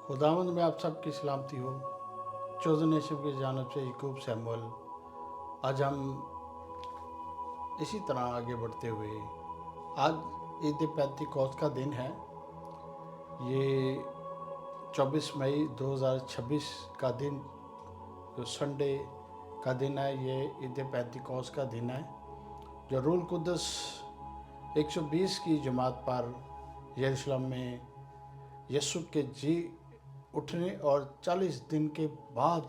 खुदावंद में आप सबकी सलामती हो। चोदन नेशन की जानब से यकूब सैमुअल। आज हम इसी तरह आगे बढ़ते हुए आज ईद पेंतिकोस्त का दिन है। ये 24 मई 2026 का दिन, जो संडे का दिन है, ये ईद पेंतिकोस्त का दिन है, जो रूल कुदस 120 की जमात पर यरूशलेम में यीशु के जी उठने और 40 दिन के बाद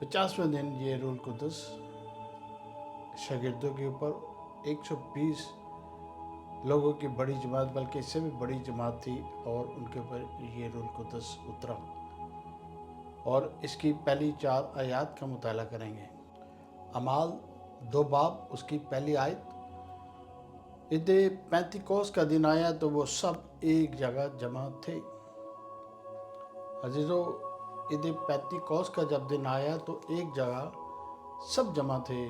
50वें दिन ये रूल कुदस शागिर्दों के ऊपर 120 लोगों की बड़ी जमात, बल्कि इससे भी बड़ी जमात थी, और उनके ऊपर ये रूल कुदस उतरा। और इसकी पहली 4 आयत का मुताला करेंगे। अमाल 2 बाब उसकी पहली आयत। ईद पेंतिकोस्त का दिन आया तो वो सब एक जगह जमा थे। अजीज़ों, ईद पेंतिकोस्त का जब दिन आया तो एक जगह सब जमा थे,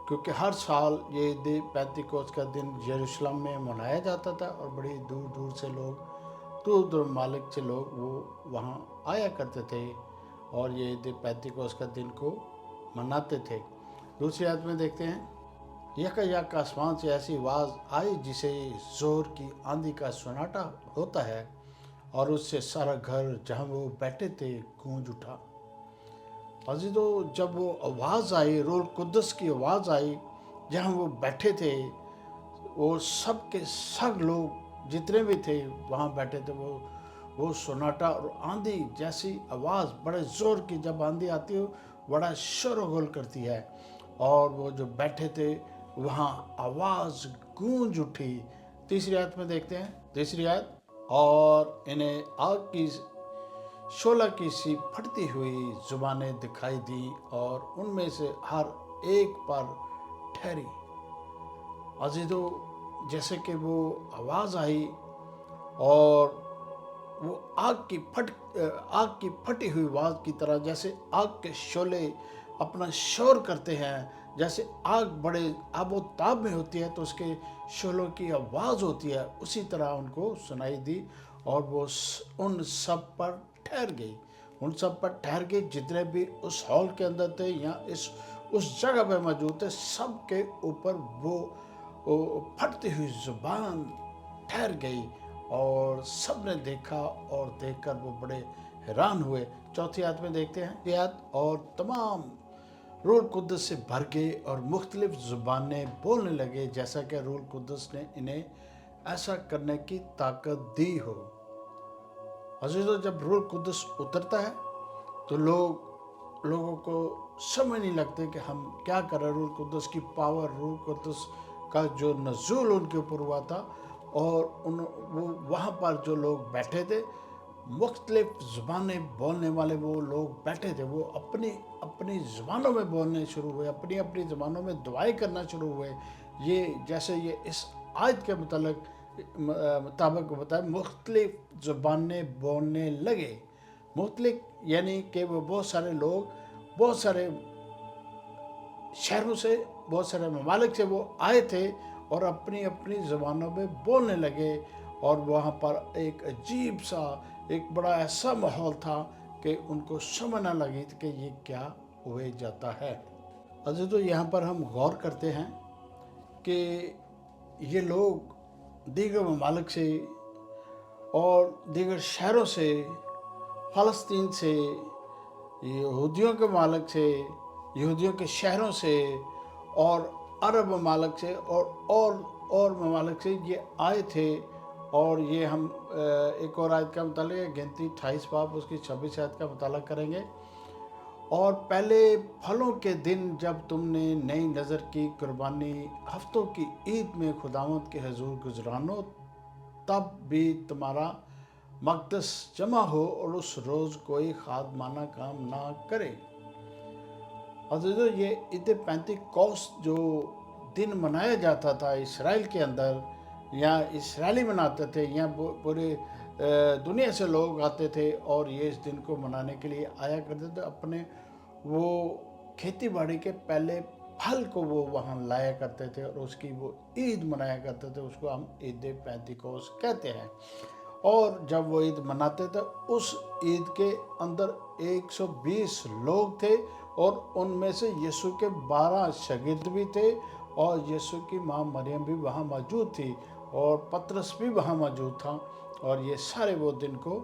क्योंकि हर साल ये ईद पेंतिकोस्त का दिन यरूशलेम में मनाया जाता था और बड़ी दूर दूर से लोग, दूर दूर ममालिक से लोग वो वहाँ आया करते थे और ये ईद पेंतिकोस्त का दिन को मनाते थे। दूसरी आयत में देखते हैं, यकायक आसमान से ऐसी आवाज़ आई जिसे ज़ोर की आंधी का सन्नाटा होता है, और उससे सारा घर जहाँ वो बैठे थे गूंज उठा। अजीज़ों, जब वो आवाज़ आई, रूह कुद्दस की आवाज़ आई, जहाँ वो बैठे थे, वो सब के सब लोग जितने भी थे वहाँ बैठे थे, वो सन्नाटा और आंधी जैसी आवाज़, बड़े ज़ोर की जब आंधी आती है बड़ा शोरगुल करती है, और वो जो बैठे थे वहाँ आवाज़ गूंज उठी। तीसरी आयत में देखते हैं, तीसरी आयत, और इन्हें आग की शोला की सी फटती हुई जुबानें दिखाई दी और उनमें से हर एक पर ठहरी। अजीज़ों, जैसे कि वो आवाज़ आई और वो आग की फटी हुई आवाज़ की तरह, जैसे आग के शोले अपना शोर करते हैं, जैसे आग बड़े आबोताब में होती है तो उसके शोलों की आवाज़ होती है, उसी तरह उनको सुनाई दी और वो उन सब पर ठहर गई। उन सब पर ठहर गई जितने भी उस हॉल के अंदर थे या उस जगह पे मौजूद थे, सब के ऊपर वो फटती हुई जुबान ठहर गई और सब ने देखा और देखकर वो बड़े हैरान हुए। चौथी आयत में देखते हैं, आयत, और तमाम रूह कुद्दस से भर गए और मुख्तलिफ ज़ुबानें बोलने लगे, जैसा कि रूह कुद्दस ने इन्हें ऐसा करने की ताकत दी हो। अजीज़ों, जब रूह कुद्दस उतरता है तो लोगों को समझ नहीं लगते कि हम क्या कर रहे हैं। रूह कुद्दस की पावर, रूह कुद्दस का जो नज़ूल उनके ऊपर हुआ था, और वो वहाँ पर जो लोग बैठे थे, मुख्तलिफ ज़ुबानें बोलने वाले वो लोग बैठे थे, वो अपनी अपनी ज़ुबानों में बोलने शुरू हुए, अपनी अपनी ज़ुबानों में दुआएं करना शुरू हुए। ये जैसे ये इस आयत के मुताबिक बताया, मुख्तलिफ ज़ुबानें बोलने लगे। मुख्तलिफ यानी कि वो बहुत सारे लोग, बहुत सारे शहरों से, बहुत सारे ममालिक से वो आए थे और अपनी अपनी ज़ुबानों में बोलने लगे, और वहाँ पर एक अजीब सा, एक बड़ा ऐसा माहौल था कि उनको समझ न लगी कि ये क्या हुए जाता है। अजीज़ों, यहाँ पर हम गौर करते हैं कि ये लोग दीगर ममालिक से और दीगर शहरों से, फ़लस्तीन से, यहूदियों के ममालिक से, यहूदियों के शहरों से और अरब ममालिक से और ममालिक से ये आए थे। और ये हम एक और आयत का मुताला, गिनती 28 बाब उसकी 26 आयत का मुताला करेंगे। और पहले फलों के दिन जब तुमने नई नज़र की कुर्बानी हफ्तों की ईद में खुदावंद के हुजूर गुजरानो, तब भी तुम्हारा मक़दस जमा हो और उस रोज़ कोई खादमाना काम ना करे। अज़ीज़ों, ये ईद पेंतिकोस्त जो दिन मनाया जाता था इसराइल के अंदर, या इसराइली मनाते थे, या पूरे दुनिया से लोग आते थे और ये इस दिन को मनाने के लिए आया करते थे। अपने वो खेती बाड़ी के पहले फल को वो वहाँ लाया करते थे और उसकी वो ईद मनाया करते थे। उसको हम ईद पेंतिकोस्त कहते हैं। और जब वो ईद मनाते थे उस ईद के अंदर 120 लोग थे और उनमें से यीशु के 12 शागिर्द भी थे और यीशु की माँ मरियम भी वहाँ मौजूद थी और पतरस भी वहाँ मौजूद था और ये सारे वो दिन को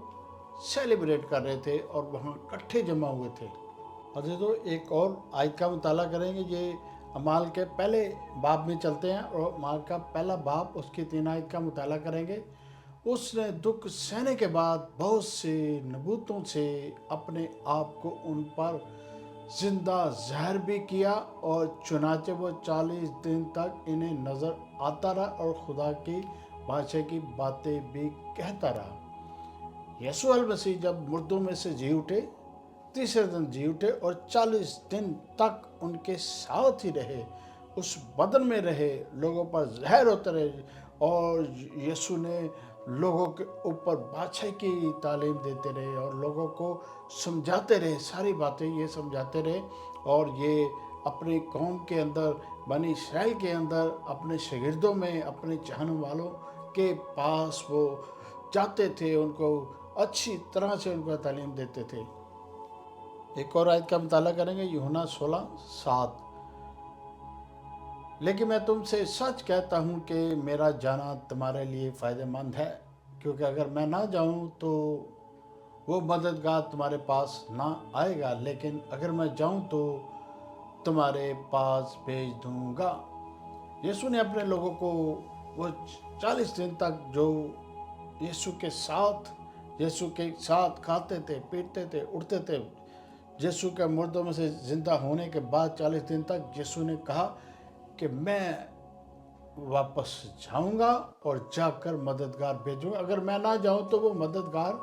सेलिब्रेट कर रहे थे और वहाँ इकट्ठे जमा हुए थे। और तो एक और आयत का मुताला करेंगे, ये अमाल के पहले बाब में चलते हैं और अमाल का पहला बाब उसकी 3 आयत का मुताला करेंगे। उसने दुख सहने के बाद बहुत से नबूतों से अपने आप को उन पर जिंदा ज़हर भी किया और चुनाचे वो 40 दिन तक इन्हें नज़र आता रहा और खुदा की भाषा की बातें भी कहता रहा। यीशु अल मसीह जब मुर्दों में से जी उठे, तीसरे दिन जी उठे और 40 दिन तक उनके साथ ही रहे, उस बदन में रहे, लोगों पर जहर होते रहे और यीशु ने लोगों के ऊपर बादशाही की तालीम देते रहे और लोगों को समझाते रहे, सारी बातें ये समझाते रहे और ये अपनी कौम के अंदर, बनी इसराइल के अंदर, अपने शागिर्दों में, अपने चाहने वालों के पास वो जाते थे, उनको अच्छी तरह से उनको तालीम देते थे। एक और आयत का मुताला करेंगे, यूहन्ना 16:7। लेकिन मैं तुमसे सच कहता हूँ कि मेरा जाना तुम्हारे लिए फ़ायदेमंद है, क्योंकि अगर मैं ना जाऊँ तो वो मददगार तुम्हारे पास ना आएगा, लेकिन अगर मैं जाऊँ तो तुम्हारे पास भेज दूँगा। यीशु ने अपने लोगों को वो 40 दिन तक जो यीशु के साथ खाते थे, पीटते थे, उठते थे, यीशु के मुर्दों में से ज़िंदा होने के बाद 40 दिन तक यीशु ने कहा कि मैं वापस जाऊंगा और जाकर मददगार भेजूंगा। अगर मैं ना जाऊं तो वो मददगार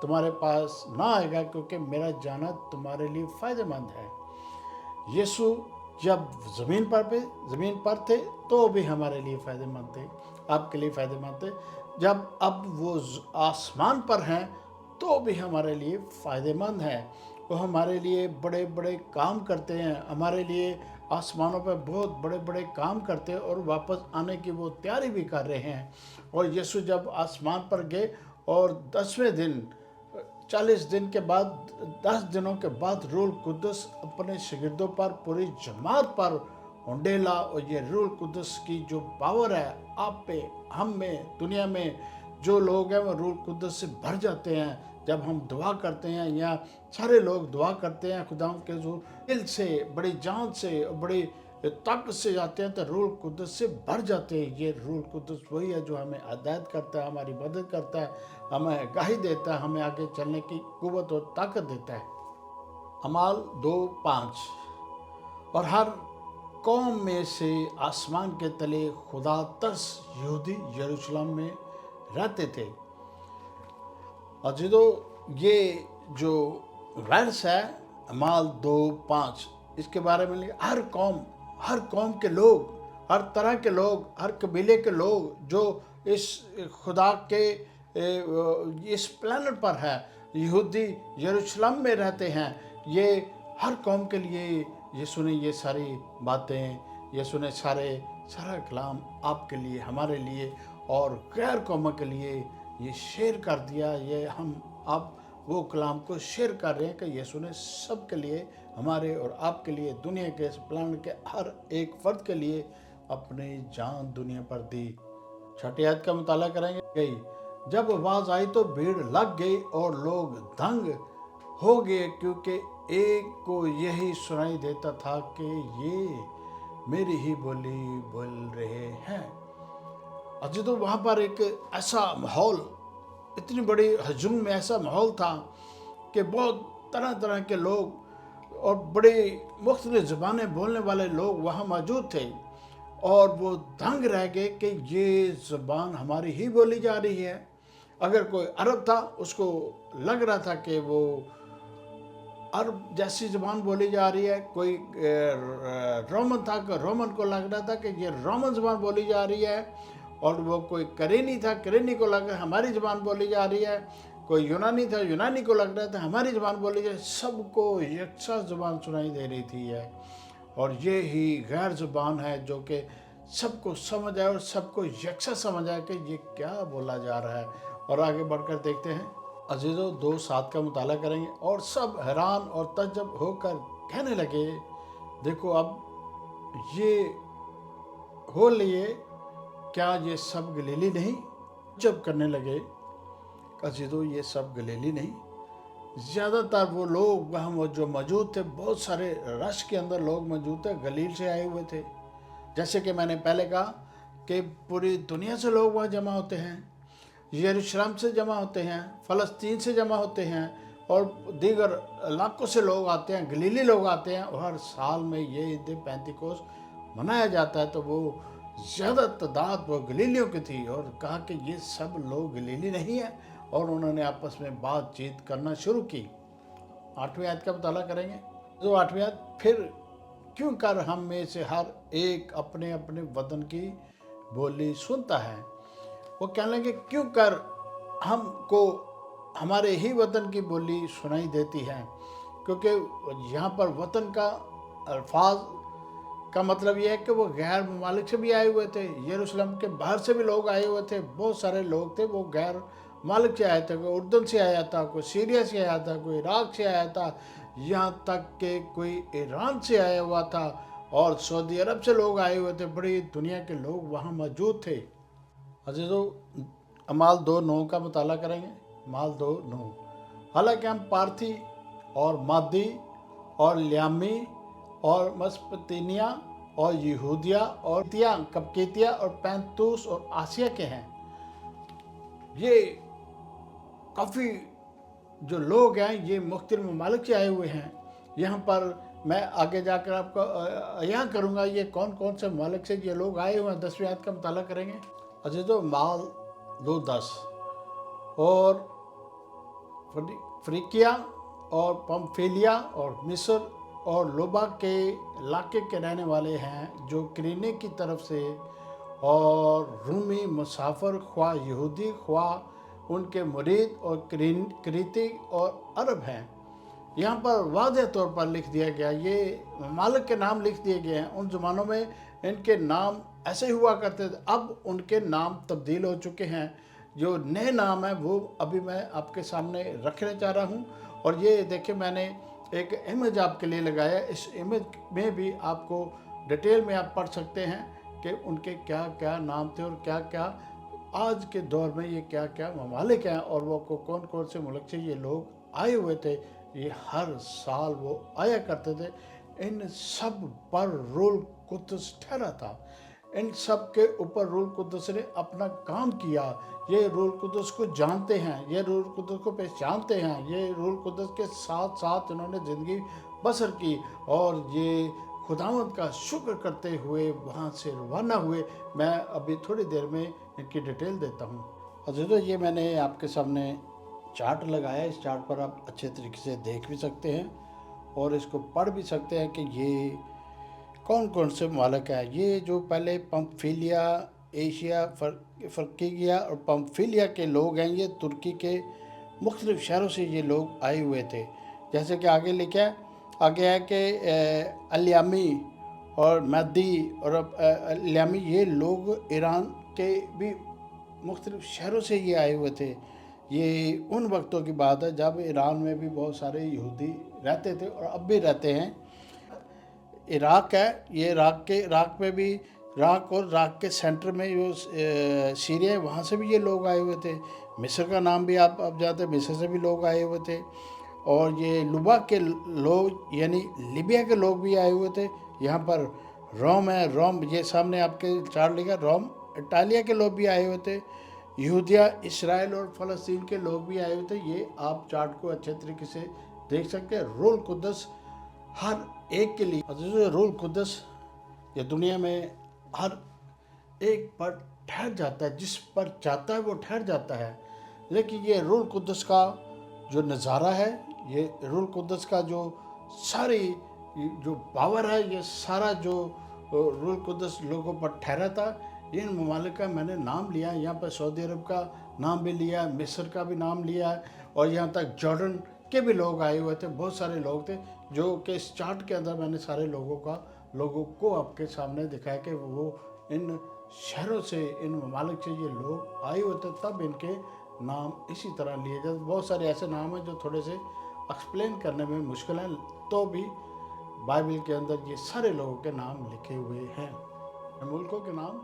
तुम्हारे पास ना आएगा, क्योंकि मेरा जाना तुम्हारे लिए फ़ायदेमंद है। यीशु जब ज़मीन पर थे तो भी हमारे लिए फ़ायदेमंद थे, आपके लिए फ़ायदेमंद थे। जब अब वो आसमान पर हैं तो भी हमारे लिए फ़ायदेमंद हैं। वो हमारे लिए बड़े बड़े काम करते हैं, हमारे लिए आसमानों पर बहुत बड़े बड़े काम करते हैं और वापस आने की वो तैयारी भी कर रहे हैं। और यीशु जब आसमान पर गए और 10वें दिन, 40 दिन के बाद, 10 दिनों के बाद रूह कुद्दस अपने शागिर्दों पर, पूरी जमात पर उंडेला। और ये रूह कुद्दस की जो पावर है आप पे, हम में, दुनिया में जो लोग हैं वो रूह कुद्दस से भर जाते हैं। जब हम दुआ करते हैं या सारे लोग दुआ करते हैं खुदा के जो दिल से, बड़ी जान से और बड़ी ताकत से जाते हैं तो रूह कुद्दस से भर जाते हैं। ये रूह कुद्दस वही है जो हमें हिदायत करता है, हमारी मदद करता है, हमें गाही देता है, हमें आगे चलने की कुव्वत और ताकत देता है। अमाल 2:5। और हर कौम में से आसमान के तले खुदा तर्स यहूदी यरूशलेम में रहते थे। और ये जो वर्स है अमाल 2:5, इसके बारे में हर कौम के लोग, हर तरह के लोग, हर कबीले के लोग जो इस खुदा के इस प्लेनेट पर है, यहूदी यरूशलेम में रहते हैं, ये हर कौम के लिए यीशु ने ये सारी बातें, यीशु ने सारा कलाम आपके लिए, हमारे लिए और गैर कौमों के लिए ये शेयर कर दिया। ये हम अब वो कलाम को शेयर कर रहे हैं कि यीशु ने सबके लिए, हमारे और आपके लिए, दुनिया के इस प्लान के हर एक फर्द के लिए अपनी जान दुनिया पर दी। 6 आयत का मुताला करेंगे। गई जब आवाज़ आई तो भीड़ लग गई और लोग दंग हो गए, क्योंकि एक को यही सुनाई देता था कि ये मेरी ही बोली बोल रहे हैं। अजी तो वहाँ पर एक ऐसा माहौल, इतनी बड़ी हजूम में ऐसा माहौल था कि बहुत तरह तरह के लोग और बड़ी मुख्तलिफ ज़बानें बोलने वाले लोग वहाँ मौजूद थे और वो दंग रह गए कि ये ज़बान हमारी ही बोली जा रही है। अगर कोई अरब था उसको लग रहा था कि वो अरब जैसी ज़बान बोली जा रही है, कोई रोमन था कि रोमन को लग रहा था कि ये रोमन ज़बान बोली जा रही है, और वो कोई करेनी था, करेनी को लग रहा है हमारी ज़बान बोली जा रही है, कोई यूनानी था, यूनानी को लग रहा था हमारी ज़बान बोली जा रही है। सबको यकसा ज़बान सुनाई दे रही थी है। और ये ही गैर ज़बान है जो कि सबको समझ आए और सबको यकसा समझ आए कि ये क्या बोला जा रहा है। और आगे बढ़कर देखते हैं। अजीज़ों, 2:7 का मुताला करेंगे और सब हैरान और तज्जब होकर कहने लगे, देखो अब ये हो लिए, क्या ये सब गलीली नहीं? जब करने लगे, अजीज़ों ये सब गलीली नहीं, ज़्यादातर वो लोग वहाँ जो मौजूद थे, बहुत सारे रश के अंदर लोग मौजूद थे, गलील से आए हुए थे। जैसे कि मैंने पहले कहा कि पूरी दुनिया से लोग वहाँ जमा होते हैं, यरूशलेम से जमा होते हैं, फ़लस्तीन से जमा होते हैं और दीगर इलाकों से लोग आते हैं, गलीली लोग आते हैं और हर साल में ये ईद पेंतिकोस्त मनाया जाता है। तो वो ज़्यादा तादाद वो गलीलियों की थी और कहा कि ये सब लोग गलीली नहीं है, और उन्होंने आपस में बातचीत करना शुरू की। 8वीं आयत का मुताला करेंगे। जो 8वीं आयत, फिर क्यों कर हम में से हर एक अपने अपने वतन की बोली सुनता है। वो कहने लगे, क्यों कर हमको हमारे ही वतन की बोली सुनाई देती है, क्योंकि यहाँ पर वतन का अल्फाज का मतलब यह है कि वो गैर ममालिक से भी आए हुए थे, यरूशलेम के बाहर से भी लोग आए हुए थे, बहुत सारे लोग थे वो गैर ममालिक से आए थे। कोई उर्दन से आया था, कोई सीरिया से आया था, कोई इराक से आया था, यहाँ तक कि कोई ईरान से आया हुआ था और सऊदी अरब से लोग आए हुए थे। बड़ी दुनिया के लोग वहाँ मौजूद थे। अजीज़ों, अमाल 2:9 का मुताला करेंगे। अमाल 2:9, हालांकि हम पार्थी और मादी और लियामी और मसपतीनिया और यहूदिया और कपकेतिया और पैंतूस और आसिया के हैं। ये काफ़ी जो लोग हैं ये मुख्तलिफ ममालिक से आए हुए हैं। यहाँ पर मैं आगे जाकर आपको अयां करूँगा ये कौन कौन से ममालिक से ये लोग आए हुए हैं। 10वीं आयत का मुताला करेंगे। अजीज़ों, माल 2:10, और फ्रीकिया और पंफिलिया और मिस्र और लोबा के इलाके के रहने वाले हैं, जो क्रीने की तरफ से, और रूमी मुसाफिर, ख्वा यहूदी ख्वा उनके मुरीद, और क्रीती और अरब हैं। यहाँ पर वाज़ेह तौर पर लिख दिया गया, ये ममालिक के नाम लिख दिए गए हैं। उन ज़मानों में इनके नाम ऐसे हुआ करते थे, अब उनके नाम तब्दील हो चुके हैं। जो नए नाम है वो अभी मैं आपके सामने रखने चाह रहा हूँ। और ये देखिए, मैंने एक इमेज आपके लिए लगाया, इस इमेज में भी आपको डिटेल में आप पढ़ सकते हैं कि उनके क्या क्या नाम थे और क्या क्या आज के दौर में ये क्या क्या ममालिक हैं, और वो कौन कौन से मुल्क से ये लोग आए हुए थे। ये हर साल वो आया करते थे। इन सब पर रूल कुद्दस ठहरा था, इन सब के ऊपर रूल कुद्दस ने अपना काम किया। ये रूल कुद्दस को जानते हैं, ये रूल कुद्दस को पहचानते हैं, ये रूल कुद्दस के साथ साथ इन्होंने ज़िंदगी बसर की, और ये खुदावंद का शुक्र करते हुए वहाँ से रवाना हुए। मैं अभी थोड़ी देर में इनकी डिटेल देता हूँ। अजीज़ों, ये मैंने आपके सामने चार्ट लगाया, इस चार्ट पर आप अच्छे तरीके से देख भी सकते हैं और इसको पढ़ भी सकते हैं कि ये कौन कौन से ममालिक हैं। ये जो पहले पंफिलिया, एशिया, फ्रकीया और पंफिलिया के लोग हैं, ये तुर्की के मुख्तलिफ शहरों से ये लोग आए हुए थे। जैसे कि आगे लिखा है, आगे है कि अलियामी और मैदी और अलियामी, ये लोग ईरान के भी मुख्तलिफ शहरों से ये आए हुए थे। ये उन वक्तों की बात है जब ईरान में भी बहुत सारे यहूदी रहते थे और अब भी रहते हैं। इराक है, ये इराक में भी, इराक और इराक के सेंटर में जो सीरिया है वहाँ से भी ये लोग आए हुए थे। मिस्र का नाम भी आप अब जानते हैं, मिस्र से भी लोग आए हुए थे। और ये लुबा के लोग यानी लीबिया के लोग भी आए हुए थे। यहाँ पर रोम है, रोम ये सामने आपके चार्ट लिखा, रोम इटालिया के लोग भी आए हुए थे। यहूदिया, इसराइल और फ़लस्तीन के लोग भी आए हुए थे। ये आप चार्ट को अच्छे तरीके से देख सकते हैं। रूल कुद्दस हर एक के लिए, रूल कुद्दस ये दुनिया में हर एक पर ठहर जाता है, जिस पर चाहता है वो ठहर जाता है। लेकिन ये रूल कुद्दस का जो नज़ारा है, ये रूल कुद्दस का जो सारी जो पावर है, ये सारा जो रूल कुद्दस लोगों पर ठहरा था। इन ममालिक का मैंने नाम लिया, यहाँ पर सऊदी अरब का नाम भी लिया, मिस्र का भी नाम लिया, और यहाँ तक जॉर्डन के भी लोग आए हुए थे। बहुत सारे लोग थे जो कि इस चार्ट के अंदर मैंने सारे लोगों को आपके सामने दिखाया कि वो इन शहरों से, इन ममालिक से ये लोग आए हुए थे, तब इनके नाम इसी तरह लिए जाते। बहुत सारे ऐसे नाम हैं जो थोड़े से एक्सप्लेन करने में मुश्किल हैं, तो भी बाइबल के अंदर ये सारे लोगों के नाम लिखे हुए हैं, मुल्कों के नाम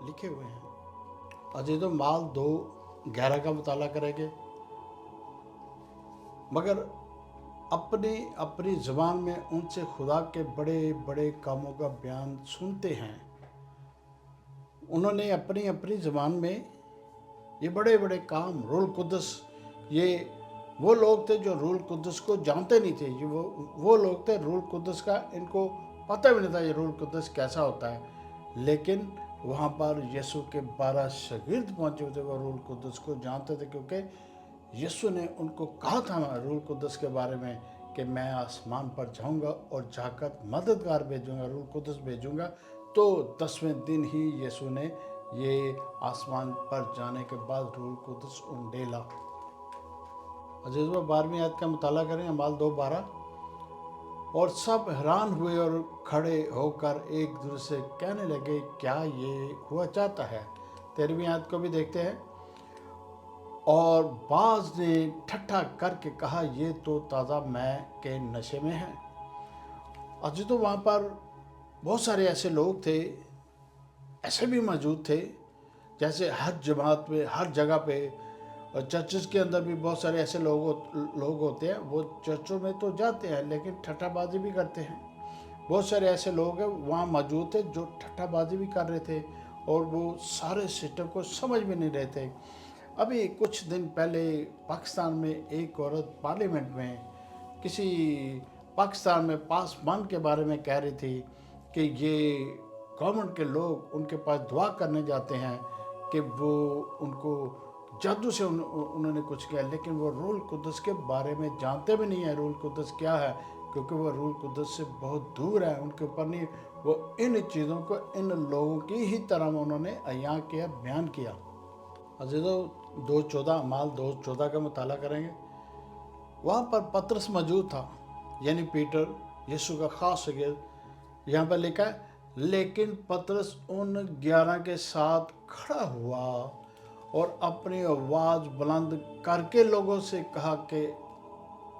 लिखे हुए हैं। अजय तो माल 2:11 का मुताला करेंगे। मगर अपनी अपनी ज़बान में उनसे खुदा के बड़े बड़े कामों का बयान सुनते हैं। उन्होंने अपनी अपनी ज़बान में ये बड़े बड़े काम, रूल कुद्दस, ये वो लोग थे जो रूल कुद्दस को जानते नहीं थे। ये वो लोग थे, रूल कुद्दस का इनको पता भी नहीं था ये रूल कुद्दस कैसा होता है। लेकिन वहाँ पर यीशु के 12 शागिर्द पहुँचे हुए थे, वो रूल कुद्दस को जानते थे, क्योंकि यीशु ने उनको कहा था रूल कुद्दस के बारे में कि मैं आसमान पर जाऊंगा और जाकर मददगार भेजूंगा, रूल कुद्दस भेजूंगा। तो 10वें दिन ही यीशु ने ये आसमान पर जाने के बाद रूल कुद्दस उंडेला। अजीज़, 12वीं आयत का मुताला करें, अमाल 2:12। और सब हैरान हुए और खड़े होकर एक दूसरे से कहने लगे, क्या ये हुआ चाहता है? 13वीं आयत को भी देखते हैं। और बाज ने ठट्ठा करके कहा, ये तो ताज़ा मै के नशे में है। अजी तो वहाँ पर बहुत सारे ऐसे लोग थे, ऐसे भी मौजूद थे, जैसे हर जमात में, हर जगह पे, और चर्चेस के अंदर भी बहुत सारे ऐसे लोग होते हैं। वो चर्चों में तो जाते हैं लेकिन ठट्ठाबाजी भी करते हैं। बहुत सारे ऐसे लोग हैं वहाँ मौजूद थे जो ठट्ठाबाजी भी कर रहे थे और वो सारे सिस्टम को समझ भी नहीं रहे थे। अभी कुछ दिन पहले पाकिस्तान में एक औरत पार्लियामेंट में किसी पाकिस्तान में पासवान के बारे में कह रही थी कि ये गवर्नमेंट के लोग उनके पास दुआ करने जाते हैं कि वो उनको जादू से उन्होंने कुछ किया, लेकिन वो रूल कुद्दस के बारे में जानते भी नहीं है रूल कुद्दस क्या है, क्योंकि वो रूल कुद्दस से बहुत दूर है, उनके ऊपर नहीं। वो इन चीज़ों को इन लोगों की ही तरह उन्होंने अयां किया, बयान किया। अजीज़ों, 2:14, अमाल 2:14 का मुताला करेंगे। वहाँ पर पतरस मौजूद था, यानी पीटर, यीशु का खास शागिर्द। यहाँ पर लिखा है, लेकिन पतरस उन 11 के साथ खड़ा हुआ और अपनी आवाज़ बुलंद करके लोगों से कहा कि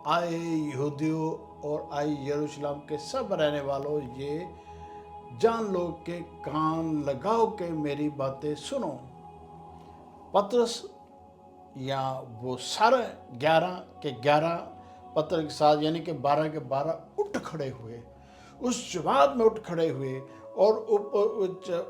आए यहूदियों और आए यरूशलेम के सब रहने वालों, ये जान लो कि कान लगाओ के मेरी बातें सुनो। पतरस या वो सारे 11 के 11 पत्र के साथ, यानी कि 12 के 12 उठ खड़े हुए, उस जमात में उठ खड़े हुए और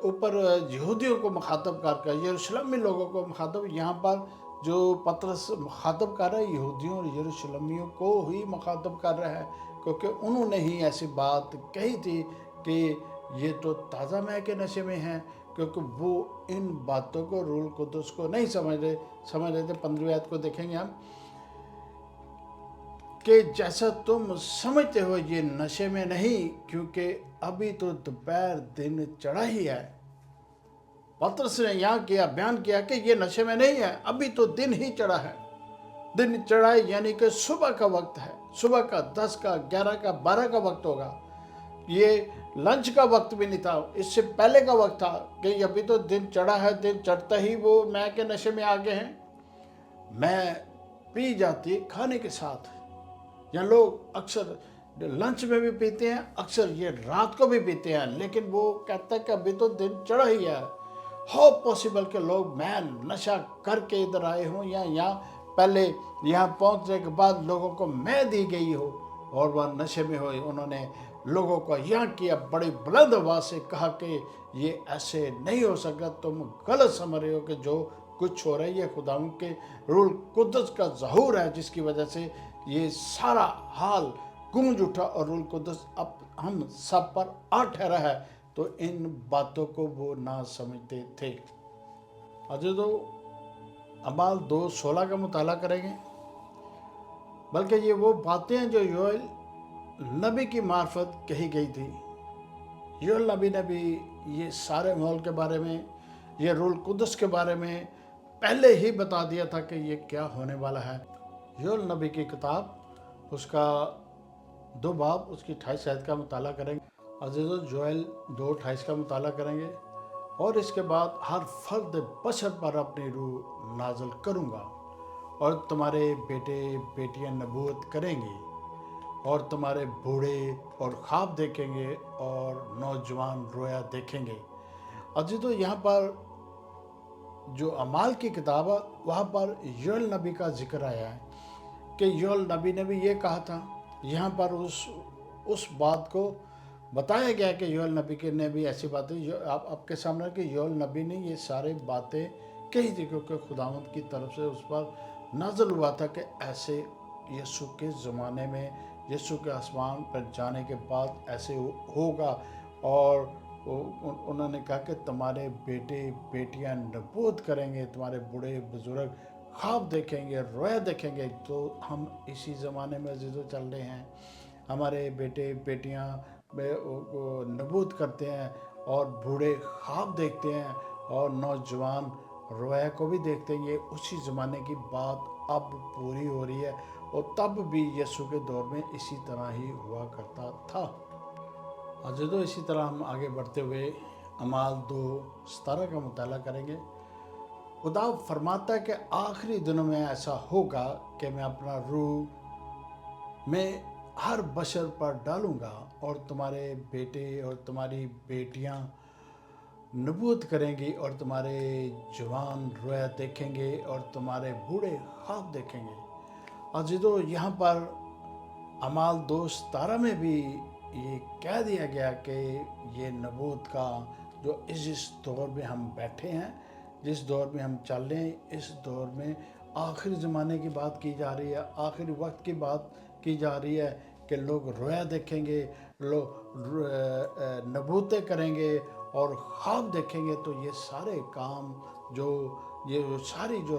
ऊपर यहूदियों को मुखातब कर, यरूशलेमी लोगों को मुखातब। यहाँ पर जो पतरस मुखातब कर रहा है, यहूदियों और यरूशलेमियों को ही मुखातब कर रहा है, क्योंकि उन्होंने ही ऐसी बात कही थी कि ये तो ताज़ा मै के नशे में हैं, क्योंकि वो इन बातों को, रूल कुद्दस को नहीं समझ रहे थे। 15वीं आयत को देखेंगे हम कि जैसा तुम समझते हो ये नशे में नहीं, क्योंकि अभी तो दोपहर दिन चढ़ा ही है। पतरस ने यहाँ किया, बयान किया कि ये नशे में नहीं है, अभी तो दिन ही चढ़ा है। दिन चढ़ा है यानी कि सुबह का वक्त है, सुबह का 10 का 11 का 12 का वक्त होगा। ये लंच का वक्त भी नहीं था, इससे पहले का वक्त था कि अभी तो दिन चढ़ा है। दिन चढ़ता ही वो मैं के नशे में आ गए हैं। मैं पी जाती है खाने के साथ, या लोग अक्सर लंच में भी पीते हैं, अक्सर ये रात को भी पीते हैं, लेकिन वो कहता है कि अभी तो दिन चढ़ा ही है। हाउ पॉसिबल के लोग मैं नशा करके इधर आए हों, या यहाँ पहले यहाँ पहुँचने के बाद लोगों को मैं दी गई हो और वह नशे में हो। उन्होंने लोगों को यहाँ किया, बड़ी बुलंद आवाज़ से कहा कि ये ऐसे नहीं हो सकता, तुम गलत समझ रहे हो कि जो कुछ हो रहा है ये खुदावंद के रूल कुद्दस का ज़हूर है, जिसकी वजह से ये सारा हाल गूंज उठा और रूल कुद्दस अब हम सब पर आ ठहरा है। तो इन बातों को वो ना समझते थे। अजीज़ों, अमाल 2:16 का मुताला करेंगे। बल्कि ये वो बातें हैं जो योएल नबी की मार्फत कही गई थी। योएल नबी ने भी ये सारे माहौल के बारे में, ये रूल कुद्दस के बारे में पहले ही बता दिया था कि ये क्या होने वाला है। योएल नबी की किताब, उसका 2 बाब, उसकी 28 आयत का मुताला करेंगे। अजीज़ों, जोएल 2:28 का मुताला करेंगे। और इसके बाद हर फर्द बशर पर अपनी रूह नाज़िल करूँगा। اور تمہارے بیٹے بیٹیاں نبوت کریں گے، اور تمہارے بوڑھے اور خواب دیکھیں گے، اور نوجوان رویا دیکھیں گے۔ عزیزو، یہاں پر جو اعمال کی کتاب ہے وہاں پر یوئیل نبی کا ذکر آیا ہے کہ یوئیل نبی نے بھی یہ کہا تھا۔ یہاں پر اس بات کو بتایا گیا کہ یوئیل نبی کے نے بھی ایسی باتیں آپ کے سامنے کہ یوئیل نبی نے یہ سارے باتیں کہی تھی، کیونکہ خداوند کی طرف سے اس پر نازل ہوا تھا کہ ایسے یسوع کے زمانے میں، یسوع کے آسمان پر جانے کے بعد ایسے ہوگا۔ اور انہوں نے کہا کہ تمہارے بیٹے بیٹیاں نبوت کریں گے، تمہارے بوڑھے بزرگ خواب دیکھیں گے، رویا دیکھیں گے۔ تو ہم اسی زمانے میں عزیزو چل رہے ہیں۔ ہمارے بیٹے بیٹیاں نبوت کرتے ہیں، اور بوڑھے خواب دیکھتے ہیں، اور نوجوان رویا کو بھی دیکھتے ہیں۔ یہ اسی زمانے کی بات اب پوری ہو رہی ہے، اور تب بھی یسوع کے دور میں اسی طرح ہی ہوا کرتا تھا۔ عزیزو، اسی طرح ہم آگے بڑھتے ہوئے اعمال 2:17 کا مطالعہ کریں گے۔ خدا فرماتا ہے کہ آخری دنوں میں ایسا ہوگا کہ میں اپنا روح میں ہر بشر پر ڈالوں گا، اور تمہارے بیٹے اور تمہاری بیٹیاں نبوت کریں گی، اور تمہارے جوان رویا دیکھیں گے، اور تمہارے بوڑھے خواب دیکھیں گے۔ عزیزو، یہاں پر اعمال 2:17 میں بھی یہ کہہ دیا گیا کہ یہ نبوت کا جو اس دور میں ہم بیٹھے ہیں، جس دور میں ہم چل رہے ہیں، اس دور میں آخری زمانے کی بات کی جا رہی ہے، آخری وقت کی بات کی جا رہی ہے کہ لوگ رویا دیکھیں گے، لوگ نبوتیں کریں گے اور خواب دیکھیں گے۔ تو یہ سارے کام یہ ساری جو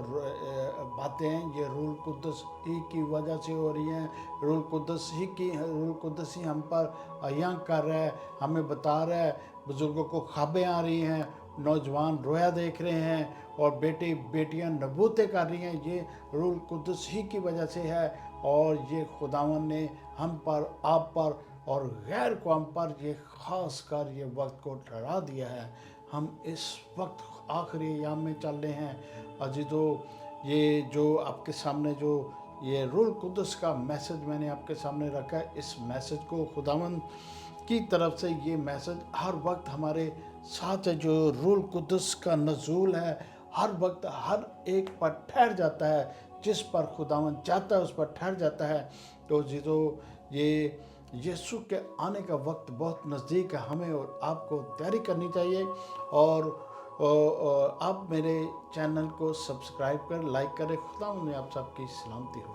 باتیں ہیں، یہ روح القدس ہی کی وجہ سے ہو رہی ہیں۔ روح القدس ہی ہم پر عیاں کر رہا ہے، ہمیں بتا رہا ہے۔ بزرگوں کو خوابیں آ رہی ہیں، نوجوان رویا دیکھ رہے ہیں، اور بیٹے بیٹیاں نبوتیں کر رہی ہیں۔ یہ روح القدس ہی کی وجہ سے ہے، اور یہ خداوند نے ہم پر، آپ پر اور غیر قوم پر یہ خاص کر یہ وقت کو ٹھہرا دیا ہے۔ ہم اس وقت آخری ایام میں چل رہے ہیں۔ عزیزو، یہ جو آپ کے سامنے جو یہ روح القدس کا میسج میں نے آپ کے سامنے رکھا ہے، اس میسج کو خداوند کی طرف سے یہ میسج ہر وقت ہمارے ساتھ ہے۔ جو روح القدس کا نزول ہے ہر وقت ہر ایک پر ٹھہر جاتا ہے، جس پر خداوند چاہتا ہے اس پر ٹھہر جاتا ہے۔ تو عزیزو، یہ یسوع کے آنے کا وقت بہت نزدیک ہے۔ ہمیں اور آپ کو تیاری کرنی چاہیے، اور آپ میرے چینل کو سبسکرائب کریں، لائک کریں۔ خداوند میں آپ سب کی سلامتی ہو۔